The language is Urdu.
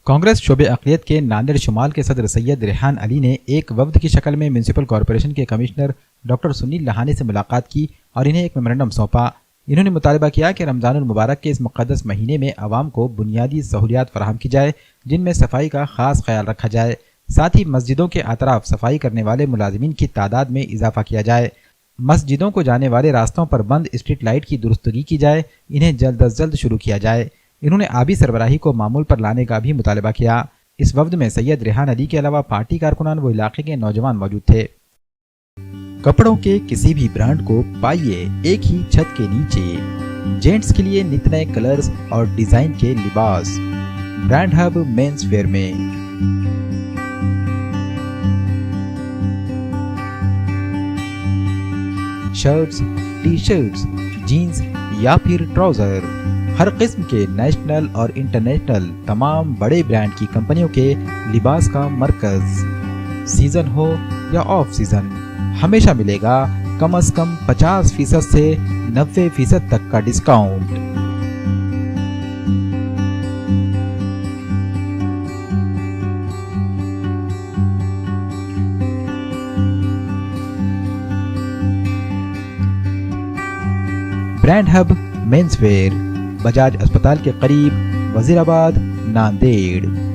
کانگریس شعبہ اقلیت کے ناندیڑ شمال کے صدر سید ریحان علی نے ایک وفد کی شکل میں میونسپل کارپوریشن کے کمشنر ڈاکٹر سنیل لہانی سے ملاقات کی اور انہیں ایک میمورنڈم سونپا۔ انہوں نے مطالبہ کیا کہ رمضان المبارک کے اس مقدس مہینے میں عوام کو بنیادی سہولیات فراہم کی جائے، جن میں صفائی کا خاص خیال رکھا جائے، ساتھ ہی مسجدوں کے اطراف صفائی کرنے والے ملازمین کی تعداد میں اضافہ کیا جائے، مسجدوں کو جانے والے راستوں پر بند اسٹریٹ لائٹ کی درستگی کی جائے، انہیں جلد از جلد شروع کیا جائے۔ انہوں نے آبی سربراہی کو معمول پر لانے کا بھی مطالبہ کیا۔ اس وفد میں سید ریحان علی کے علاوہ پارٹی کارکنان و علاقے کے نوجوان موجود تھے۔ کپڑوں کے کسی بھی برانڈ کو پائیے ایک ہی چھت کے نیچے، جینٹس کے لیے نت نئے کلرز اور ڈیزائن کے لباس برانڈ ہب مینس ویئر میں۔ شرٹس، ٹی شرٹس، جینز یا پھر ٹراؤزر، ہر قسم کے نیشنل اور انٹرنیشنل تمام بڑے برانڈ کی کمپنیوں کے لباس کا مرکز، سیزن ہو یا آف سیزن، ہمیشہ ملے گا کم از کم 50% سے 90% تک کا discount. Brand hub means where, Bajaj اسپتال کے قریب، وزیر آباد، ناندیڑ۔